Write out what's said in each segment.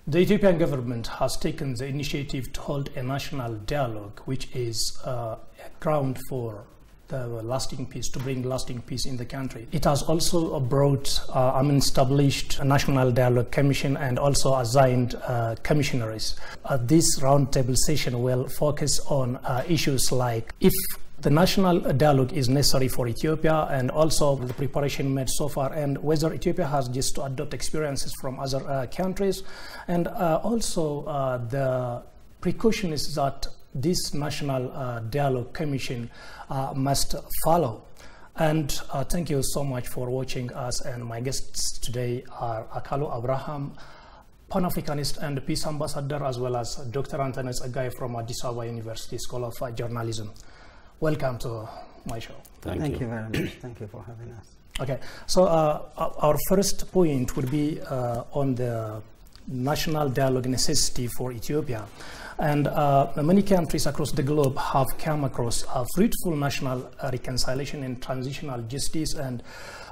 The Ethiopian government has taken the initiative to hold a national dialogue, which is a ground for the lasting peace, to bring lasting peace in the country. It has also brought, established a National Dialogue Commission and also assigned commissioners. This roundtable session will focus on issues like if the national dialogue is necessary for Ethiopia, and also the preparation made so far, and whether Ethiopia has just to adopt experiences from other countries, and also the precautions that this national dialogue commission must follow. And thank you so much for watching us, and my guests today are Akalu Abraham, Pan-Africanist and Peace Ambassador, as well as Dr. Antanes Agai from Addis Ababa University School of Journalism. Welcome to my show. Thank you very much. Thank you for having us. Okay, so our first point would be on the national dialogue necessity for Ethiopia. And many countries across the globe have come across a fruitful national reconciliation and transitional justice, and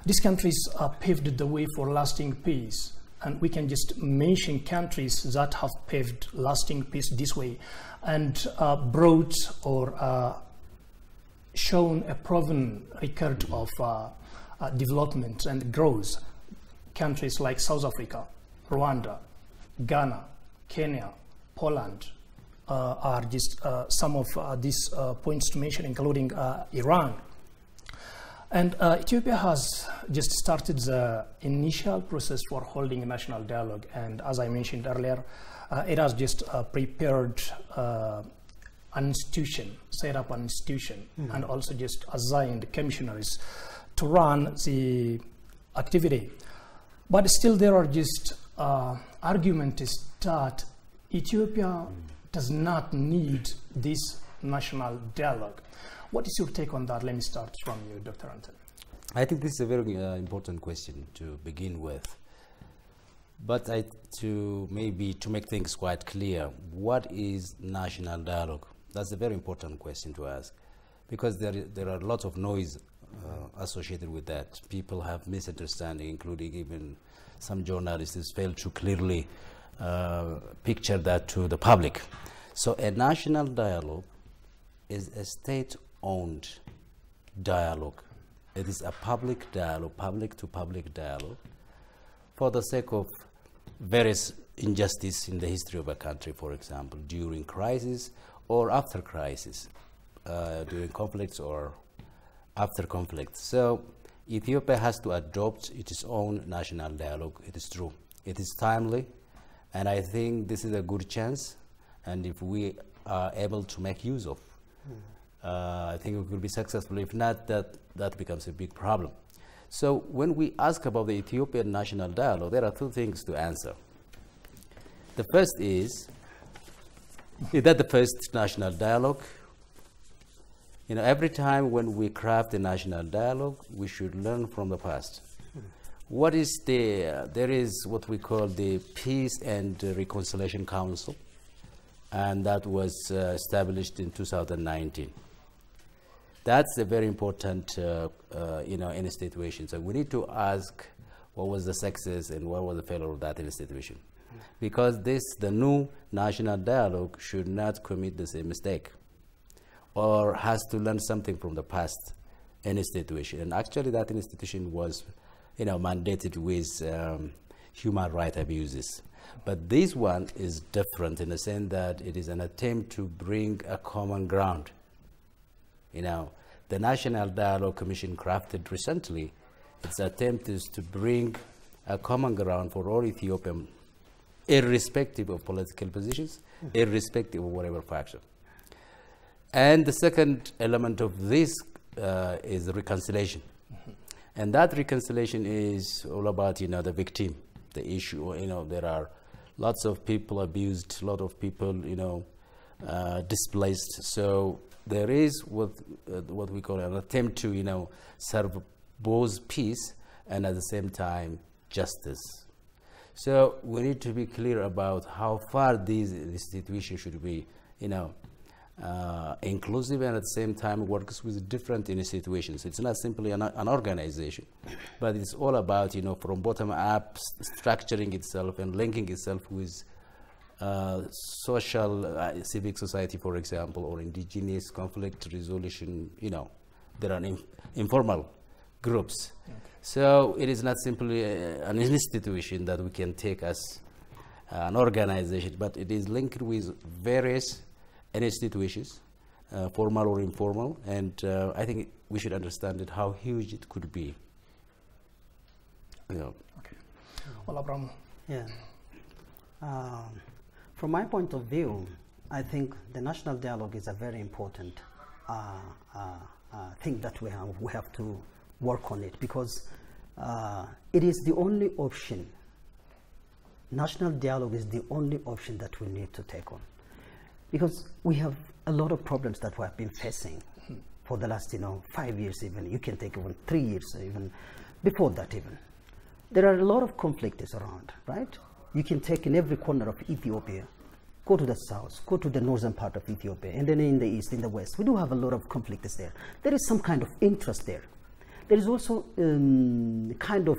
these countries paved the way for lasting peace. And we can just mention countries that have paved lasting peace this way and brought or shown a proven record of development and growth. Countries like South Africa, Rwanda, Ghana, Kenya, Poland are just some of these points to mention, including Iran. And Ethiopia has just started the initial process for holding a national dialogue, and as I mentioned earlier, it has just prepared an institution, set up an institution, and also just assigned commissioners to run the activity. But still there are just arguments that Ethiopia does not need this national dialogue. What is your take on that? Let me start from you, Dr. Anton. I think this is a very important question to begin with. But to make things quite clear, what is national dialogue? That's a very important question to ask, because there are lots of noise associated with that. People have misunderstanding, including even some journalists fail to clearly picture that to the public. So a national dialogue is a state-owned dialogue. It is a public dialogue, public-to-public dialogue, for the sake of various injustice in the history of a country, for example, during crisis or after crisis, during conflicts or after conflict. So Ethiopia has to adopt its own national dialogue. It is true. It is timely, and I think this is a good chance, and if we are able to make use of, I think we could be successful. If not, that becomes a big problem. So when we ask about the Ethiopian national dialogue, there are two things to answer. The first is that the first national dialogue? You know, every time when we craft a national dialogue, we should learn from the past. What is there is what we call the Peace and Reconciliation Council, and that was established in 2019. That's a very important, in institution. So we need to ask what was the success and what was the failure of that institution. Because the new national dialogue should not commit the same mistake, or has to learn something from the past institution. And actually that institution was, mandated with human rights abuses. But this one is different in the sense that it is an attempt to bring a common ground. The National Dialogue Commission crafted recently, its attempt is to bring a common ground for all Ethiopians, irrespective of political positions, irrespective of whatever faction. And the second element of this is reconciliation. And that reconciliation is all about, the victim, the issue. There are lots of people abused, a lot of people, displaced. So there is what we call an attempt to, serve both peace and at the same time justice. So we need to be clear about how far these institutions should be, inclusive, and at the same time works with different institutions. It's not simply an organization, but it's all about, from bottom up, structuring itself and linking itself with social, civic society, for example, or indigenous conflict resolution, you know, there are informal groups. Okay. So it is not simply an institution that we can take as an organization, but it is linked with various institutions, formal or informal, and I think we should understand it, how huge it could be. Yeah. Okay. Well, Abraham. Yeah. From my point of view, I think the national dialogue is a very important thing that we have to work on it, because it is the only option. National dialogue is the only option that we need to take on, because we have a lot of problems that we have been facing for the last 5 years, even you can take even 3 years, even before that. Even there are a lot of conflicts around, right? You can take in every corner of Ethiopia, go to the south, go to the northern part of Ethiopia, and then in the east, in the west, we do have a lot of conflicts there. There is some kind of interest there. There is also kind of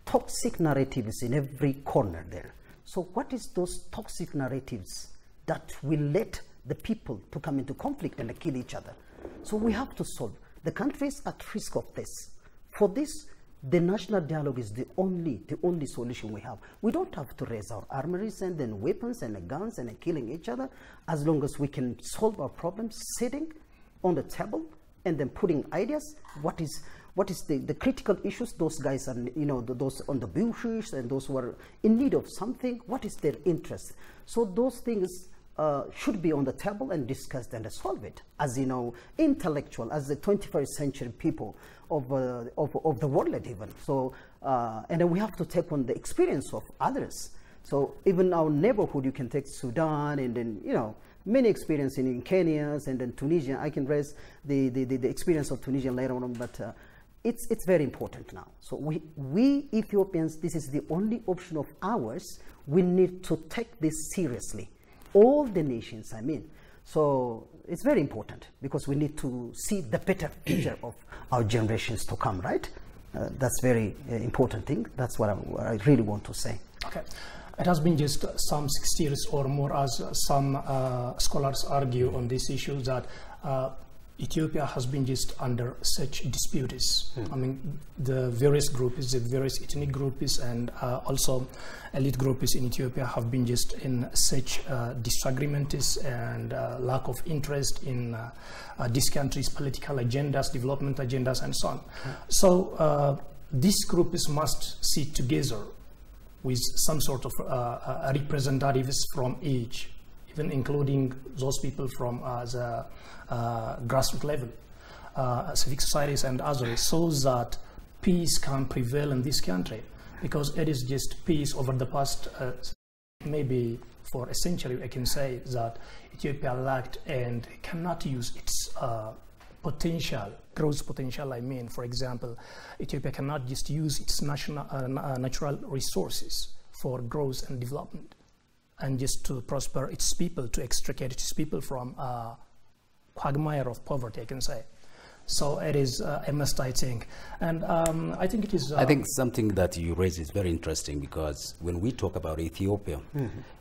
toxic narratives in every corner there. So what is those toxic narratives that will let the people to come into conflict and kill each other? So we have to solve. The country is at risk of this. For this, the national dialogue is the only solution we have. We don't have to raise our armories and then weapons and guns and killing each other, as long as we can solve our problems sitting on the table and then putting ideas. What is the critical issues? Those guys are, those on the bushes and those who are in need of something, what is their interest? So those things should be on the table and discussed and solve it, as intellectual, as the 21st century people of the world even. So and then we have to take on the experience of others. So even our neighborhood, you can take Sudan, and then many experience in Kenya and then Tunisia. I can raise the experience of Tunisia later on, but it's very important now. So we Ethiopians, this is the only option of ours. We need to take this seriously. All the nations, I mean. So it's very important, because we need to see the better picture of our generations to come, right? That's very important thing. That's what I really want to say. Okay. It has been just some 60 years or more, as some scholars argue on this issue, that Ethiopia has been just under such disputes. I mean, the various groups, the various ethnic groups, and also elite groups in Ethiopia have been just in such disagreements and lack of interest in this country's political agendas, development agendas, and so on. So these groups must sit together with some sort of representatives from each, even including those people from the grassroots level, civic societies and others, so that peace can prevail in this country. Because it is just peace over the past, maybe for a century, I can say that Ethiopia lacked and cannot use its potential, growth potential. I mean, for example, Ethiopia cannot just use its natural resources for growth and development, and just to prosper its people, to extricate its people from quagmire of poverty, I can say. So it is a must, I think. And I think it is... I think something that you raise is very interesting, because when we talk about Ethiopia,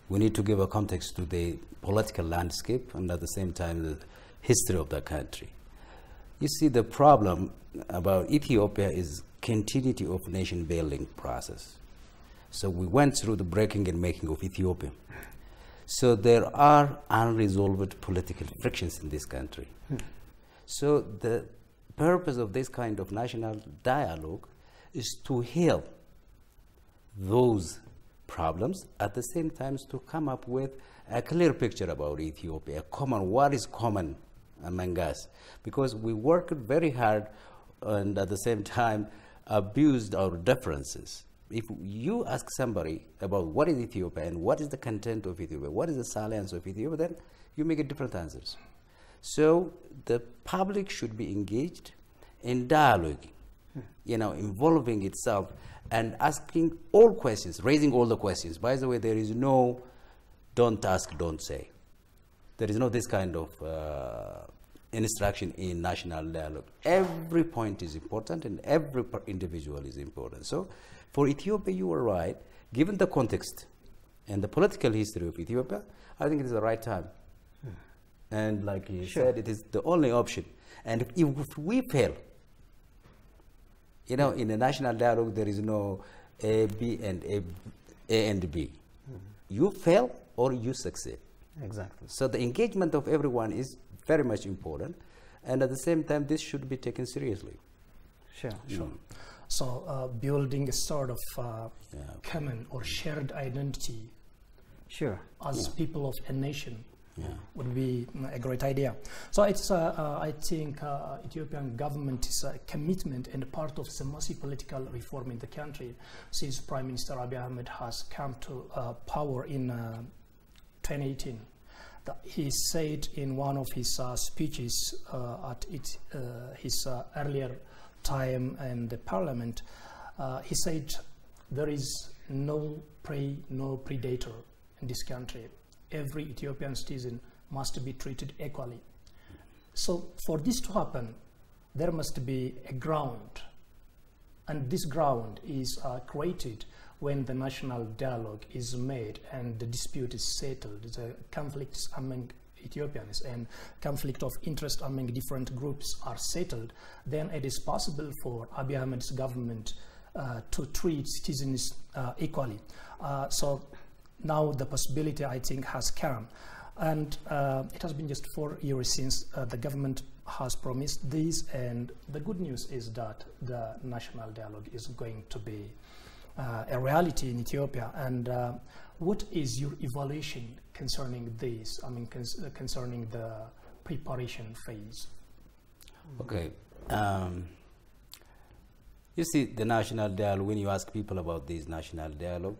we need to give a context to the political landscape and at the same time the history of the country. You see, the problem about Ethiopia is continuity of nation building process. So we went through the breaking and making of Ethiopia. So there are unresolved political frictions in this country. So the purpose of this kind of national dialogue is to heal those problems, at the same time to come up with a clear picture about Ethiopia, what is common among us. Because we worked very hard and at the same time abused our differences. If you ask somebody about what is Ethiopia and what is the content of Ethiopia, what is the salience of Ethiopia, then you may get different answers. So the public should be engaged in dialogue, involving itself and asking all questions, raising all the questions. By the way, there is no don't ask, don't say. There is no this kind of instruction in national dialogue. Every point is important and every individual is important. So for Ethiopia, you are right. Given the context and the political history of Ethiopia, I think it is the right time. And like you said, it is the only option. And if we fail, you know, in a national dialogue, there is no A, B, and A and B. You fail or you succeed. Exactly. So the engagement of everyone is very much important. And at the same time, this should be taken seriously. Sure. So building a sort of common or shared identity as people of a nation would be a great idea. So it's, I think Ethiopian government is a commitment and part of the massive political reform in the country since Prime Minister Abiy Ahmed has come to power in 2018. He said in one of his speeches at his earlier time in the parliament, he said there is no prey, no predator in this country. Every Ethiopian citizen must be treated equally. So for this to happen, there must be a ground, and this ground is created when the national dialogue is made and the dispute is settled, the conflicts among Ethiopians and conflict of interest among different groups are settled, then it is possible for Abiy Ahmed's government to treat citizens equally. So now the possibility, I think, has come. And it has been just 4 years since the government has promised this, and the good news is that the national dialogue is going to be a reality in Ethiopia. And what is your evaluation concerning this? I mean, concerning the preparation phase. Okay. You see, the national dialogue, when you ask people about this national dialogue,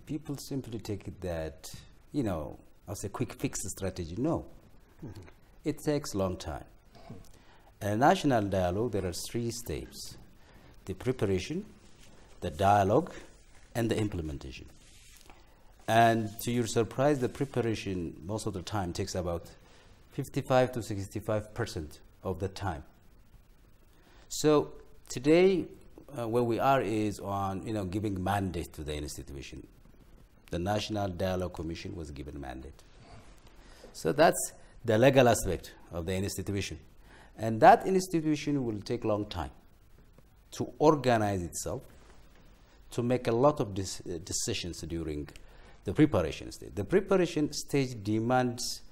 people simply take it that, you know, as a quick fix strategy. No. It takes a long time. A national dialogue, there are 3 steps: the preparation, the dialogue, and the implementation. And to your surprise, the preparation most of the time takes about 55 to 65% of the time. So today, where we are is on, you know, giving mandate to the institution. The National Dialogue Commission was given mandate. So that's the legal aspect of the institution. And that institution will take a long time to organize itself, to make a lot of decisions during the preparation stage. The preparation stage demands,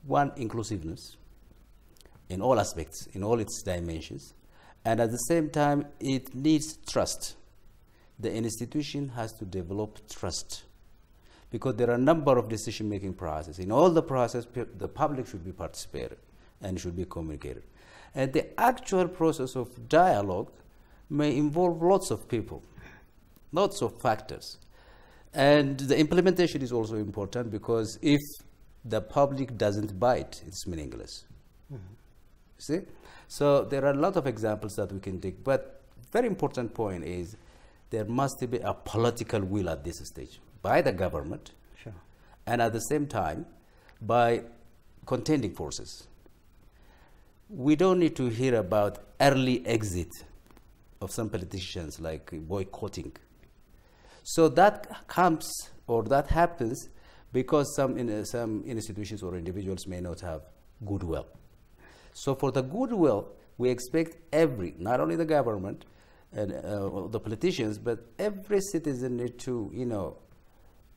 one, inclusiveness in all aspects, in all its dimensions, and at the same time, it needs trust. The institution has to develop trust, because there are a number of decision-making processes. In all the process, the public should be participated and should be communicated. And the actual process of dialogue may involve lots of people, lots of factors. And the implementation is also important, because if the public doesn't buy it, it's meaningless. See? So there are a lot of examples that we can take, but very important point is there must be a political will at this stage by the government, and at the same time by contending forces. We don't need to hear about early exit of some politicians, like boycotting. So that comes, or that happens, because some institutions or individuals may not have goodwill. So for the goodwill, we expect not only the government and the politicians, but every citizen need to, you know,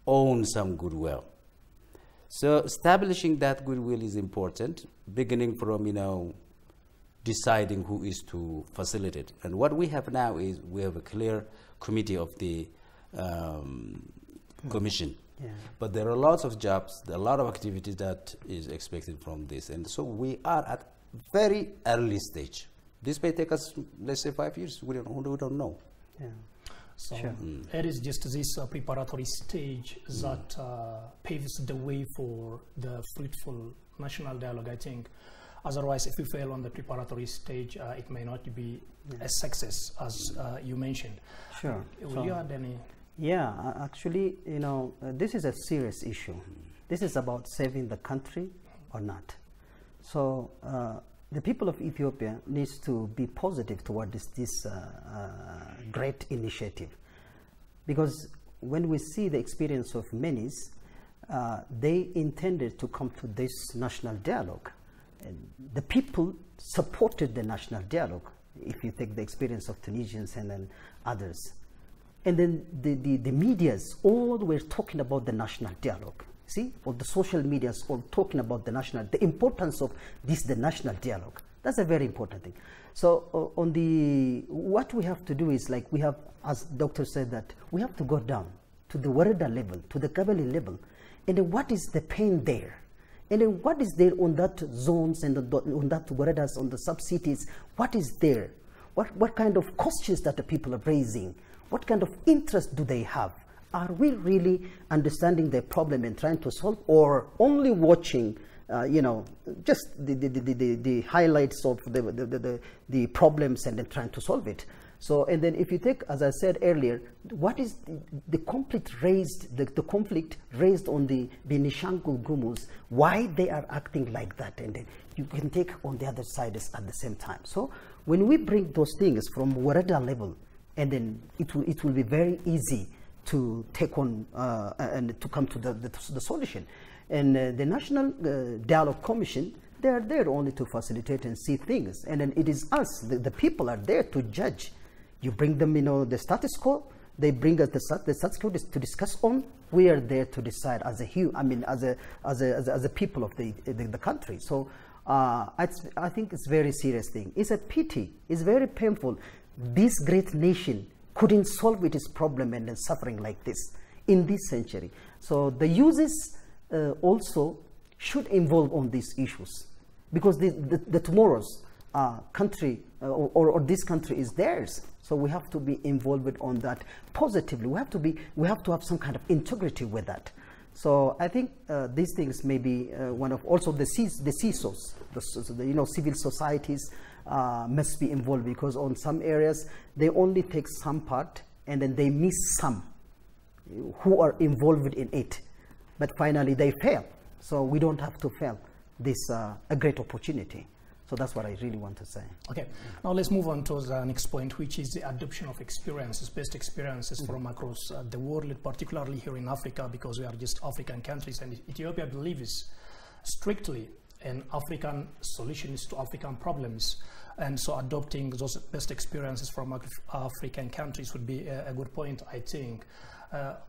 own some goodwill. So establishing that goodwill is important, beginning from, you know, deciding who is to facilitate. And what we have now is we have a clear committee of the commission. But there are lots of jobs, there are a lot of activities that is expected from this. And so we are at very early stage. This may take us, let's say, 5 years. We don't know. So it is just this preparatory stage that paves the way for the fruitful national dialogue, I think. Otherwise, if we fail on the preparatory stage, it may not be a success, as you mentioned. Will you add any? Yeah, actually, you know, this is a serious issue. This is about saving the country or not. So the people of Ethiopia needs to be positive toward this great initiative, because when we see the experience of Menis, they intended to come to this national dialogue. And the people supported the national dialogue, if you take the experience of Tunisians and then others. And then the medias all were talking about the national dialogue. See, all the social medias all talking about the importance of this, the national dialogue. That's a very important thing. So what we have to do is, like we have, as doctor said, that we have to go down to the Warada level, to the Kabali level, and then what is the pain there? And then what is there on that zones and on that Waradas, on the sub-cities? What is there? What kind of questions that the people are raising? What kind of interest do they have? Are we really understanding their problem and trying to solve, or only watching, just the highlights of the problems and then trying to solve it? So, and then if you take, as I said earlier, what is the conflict raised, the conflict raised on the Benishangul Gumuz, why they are acting like that, and then you can take on the other side at the same time. So when we bring those things from Warada level, and then it will be very easy to take on and to come to the solution. And the National Dialogue Commission, they are there only to facilitate and see things. And then it is us, the people are there to judge. You bring them, the status quo, they bring us the status quo to discuss on. We are there to decide as a people of the country. So I think it's a very serious thing. It's a pity. It's very painful. This great nation couldn't solve its problem and then suffering like this in this century. So the uses also should involve on these issues, because the tomorrow's country or this country is theirs. So we have to be involved on that positively. We have to have some kind of integrity with that. So I think these things may be one of also the CISOs, civil societies must be involved, because on some areas they only take some part and then they miss some who are involved in it, but finally they fail. So we don't have to fail this a great opportunity. So that's what I really want to say. Okay, now let's move on to the next point, which is the adoption of experiences, best experiences from across the world, particularly here in Africa, because we are just African countries, and Ethiopia believes strictly in African solutions to African problems. And so adopting those best experiences from African countries would be a good point, I think.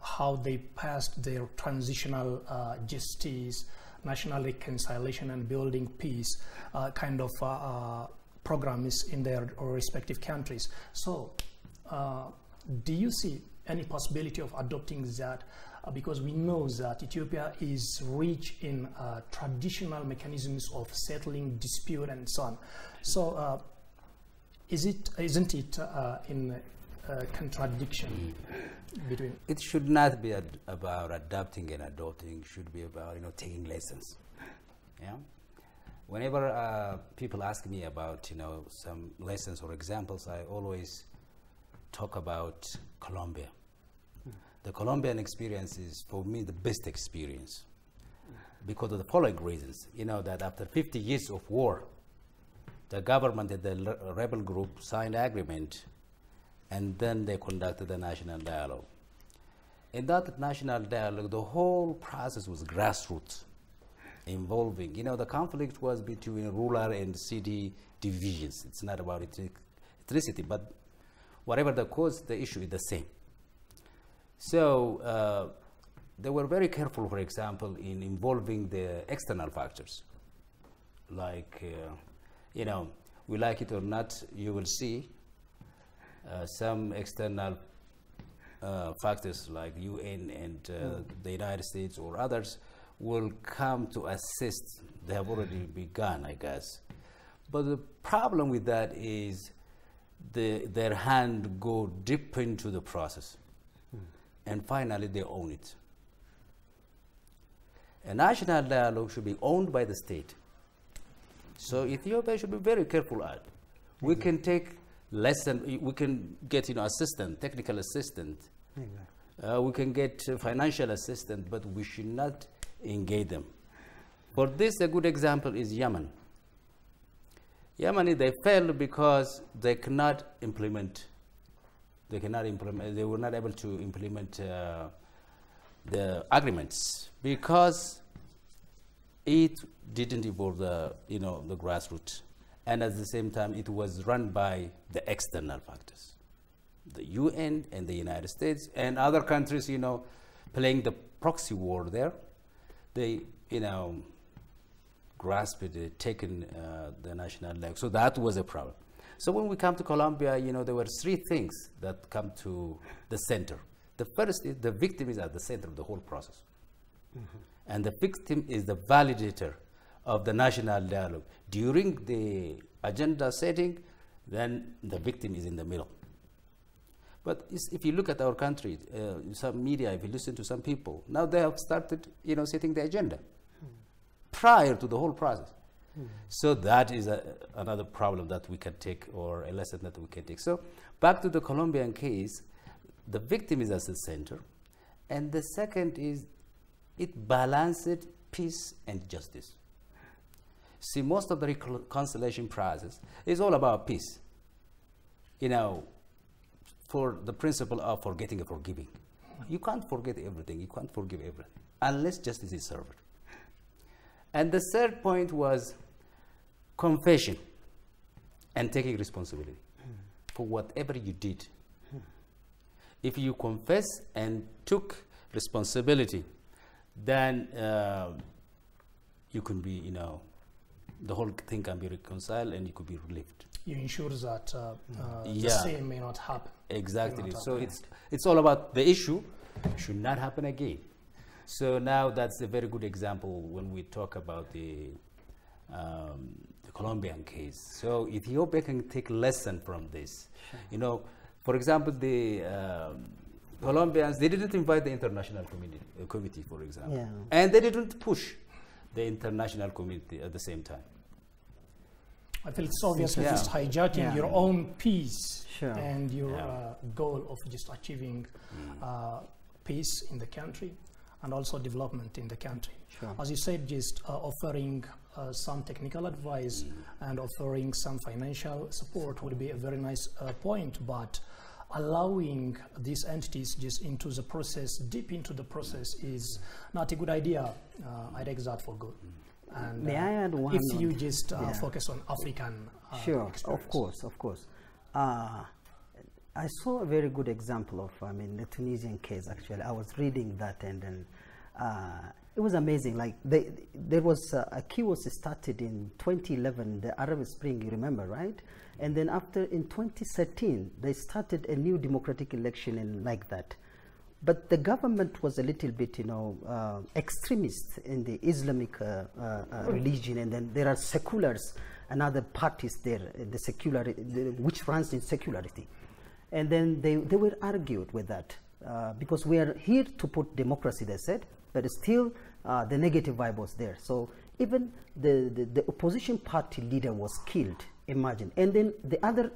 How they passed their transitional justice, national reconciliation and building peace kind of programs in their respective countries. So do you see any possibility of adopting that? Because we know that Ethiopia is rich in traditional mechanisms of settling dispute and so on. So isn't it in contradiction between? It should not be about adapting and adopting. It should be about taking lessons. Yeah. Whenever people ask me about some lessons or examples, I always talk about Colombia. The Colombian experience is, for me, the best experience because of the following reasons. That after 50 years of war, the government and the rebel group signed an agreement, and then they conducted a national dialogue. In that national dialogue, the whole process was grassroots, involving, the conflict was between rural and city divisions. It's not about electricity, but whatever the cause, the issue is the same. So they were very careful, for example, in involving the external factors. Like, we like it or not, you will see some external factors like UN and the United States or others will come to assist. They have already begun, I guess. But the problem with that is their hand go deep into the process. And finally, they own it. A national dialogue should be owned by the state. So Ethiopia should be very careful at. We can take lesson, we can get assistant, technical assistant. We can get financial assistant, but we should not engage them. For this, a good example is Yemen. Yemen, they failed because they cannot implement They cannot implement. They were not able to implement the agreements because it didn't involve the the grassroots, and at the same time it was run by the external factors, the UN and the United States and other countries, playing the proxy war there. They grasped it, taken the national leg. So that was a problem. So when we come to Colombia, there were three things that come to the center. The first is the victim is at the center of the whole process. Mm-hmm. And the victim is the validator of the national dialogue. During the agenda setting, then the victim is in the middle. But if you look at our country, some media, if you listen to some people, now they have started, setting the agenda prior to the whole process. So that is another problem that we can take, or a lesson that we can take. So back to the Colombian case, the victim is at the center. And the second is it balanced peace and justice. See, most of the reconciliation process is all about peace. For the principle of forgetting and forgiving. You can't forget everything. You can't forgive everything unless justice is served. And the third point was confession and taking responsibility for whatever you did. If you confess and took responsibility, then you can be, the whole thing can be reconciled and you could be relieved. You ensure that the same may not happen. Exactly. So it's all about the issue should not happen again. So now that's a very good example when we talk about the Colombian case. So Ethiopia can take lesson from this. Sure. For example, the Colombians, they didn't invite the international committee, for example, and they didn't push the international community at the same time. I feel it's obviously just hijacking your own peace and your goal of just achieving peace in the country and also development in the country. Sure. As you said, just offering some technical advice and offering some financial support would be a very nice point, but allowing these entities just into the process, deep into the process, is not a good idea. I take that for good. And may I add one? If you just focus on African sure, experience. of course. I saw a very good example of, the Tunisian case, actually. I was reading that, and then it was amazing. Like, there was a kiosk started in 2011, the Arab Spring, you remember, right? And then after, in 2013, they started a new democratic election and like that. But the government was a little bit, extremist in the Islamic religion, and then there are seculars and other parties there, which runs in secularity. And then they were argued with that, because we are here to put democracy, they said, but still the negative vibe was there. So even the opposition party leader was killed, imagine. And then the other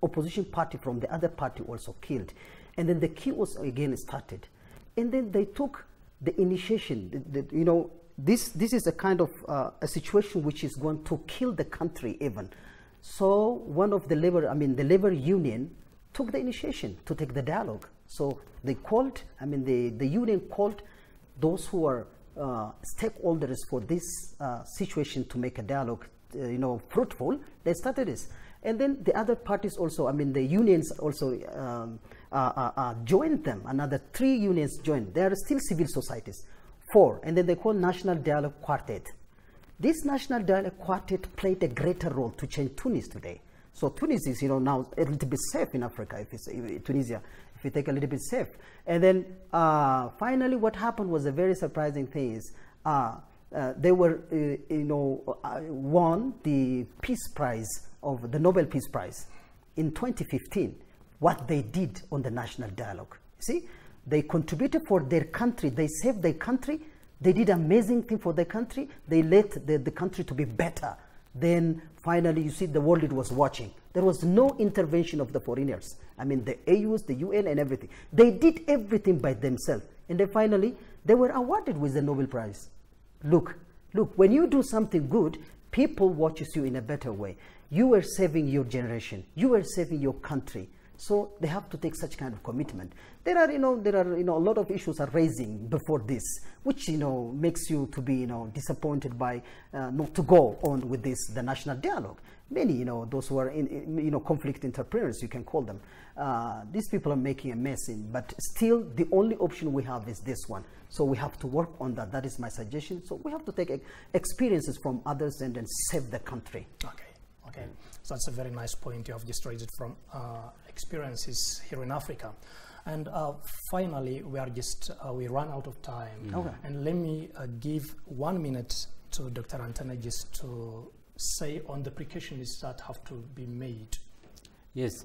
opposition party from the other party also killed. And then the chaos again started. And then they took the initiation, this is a kind of a situation which is going to kill the country even. So one of the labor union took the initiative to take the dialogue. So they called, the union called those who are stakeholders for this situation to make a dialogue, fruitful. They started this. And then the other parties also, the unions also joined them. Another 3 unions joined. They are still civil societies. 4. And then they call National Dialogue Quartet. This National Dialogue Quartet played a greater role to change Tunis today. So Tunis is, now a little bit safe in Africa, Tunisia, if you take a little bit safe. And then finally what happened was a very surprising thing is, they were, won the Peace Prize of the Nobel Peace Prize in 2015. What they did on the national dialogue. See, they contributed for their country. They saved their country. They did amazing thing for their country. They let the country to be better. Then finally, you see, the world was watching. There was no intervention of the foreigners. The AUs, the UN, and everything. They did everything by themselves. And then finally, they were awarded with the Nobel Prize. Look, when you do something good, people watches you in a better way. You are saving your generation. You are saving your country. So they have to take such kind of commitment. There are a lot of issues are raising before this, which makes you to be disappointed by not to go on with this the national dialogue. Many those who are in conflict entrepreneurs, you can call them. These people are making a mess but still the only option we have is this one. So we have to work on that. That is my suggestion. So we have to take experiences from others and then save the country. Okay. So that's a very nice point you have just raised from experiences here in Africa. And finally, we run out of time. Okay. And let me give 1 minute to Dr. Antene just to say on the precautions that have to be made. Yes,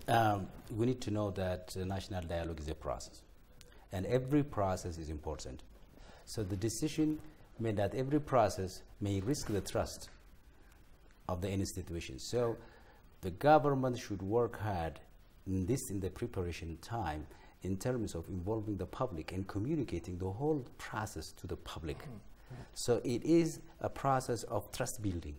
we need to know that national dialogue is a process, and every process is important. So the decision made that every process may risk the trust of the institution. So the government should work hard in the preparation time in terms of involving the public and communicating the whole process to the public. So it is a process of trust building.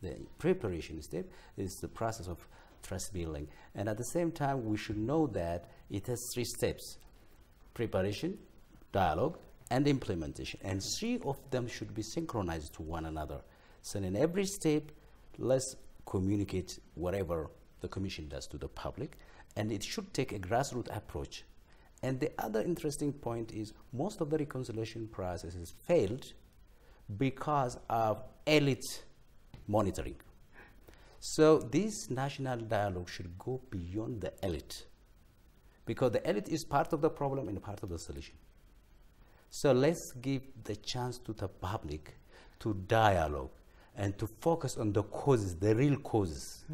The preparation step is the process of trust building. And at the same time, we should know that it has 3 steps: preparation, dialogue, and implementation. And 3 of them should be synchronized to one another. So in every step, let's communicate whatever the Commission does to the public, and it should take a grassroots approach. And the other interesting point is most of the reconciliation processes failed because of elite monitoring. So this national dialogue should go beyond the elite, because the elite is part of the problem and part of the solution. So let's give the chance to the public to dialogue and to focus on the causes, the real causes.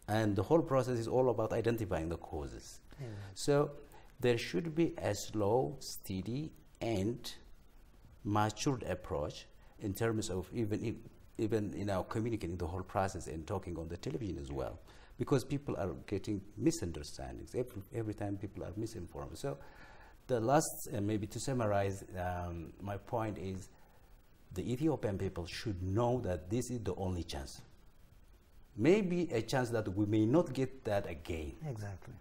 And the whole process is all about identifying the causes. So there should be a slow, steady, and matured approach in terms of even communicating the whole process and talking on the television as well, because people are getting misunderstandings every time. People are misinformed. So the last, maybe to summarize, my point is the Ethiopian people should know that this is the only chance. Maybe a chance that we may not get that again. Exactly.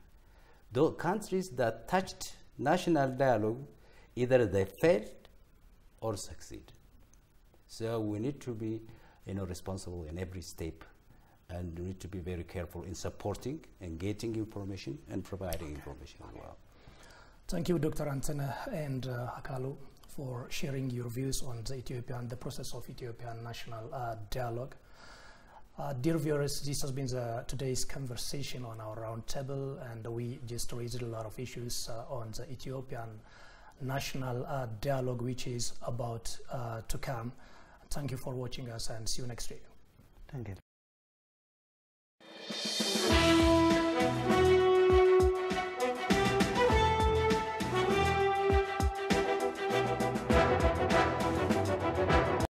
The countries that touched national dialogue, either they failed or succeed. So we need to be responsible in every step, and we need to be very careful in supporting and getting information and providing information as well. Thank you, Dr. Antene and Hakalu, for sharing your views on the process of Ethiopian national dialogue. Dear viewers, this has been today's conversation on our roundtable, and we just raised a lot of issues on the Ethiopian national dialogue, which is about to come. Thank you for watching us, and see you next week. Thank you.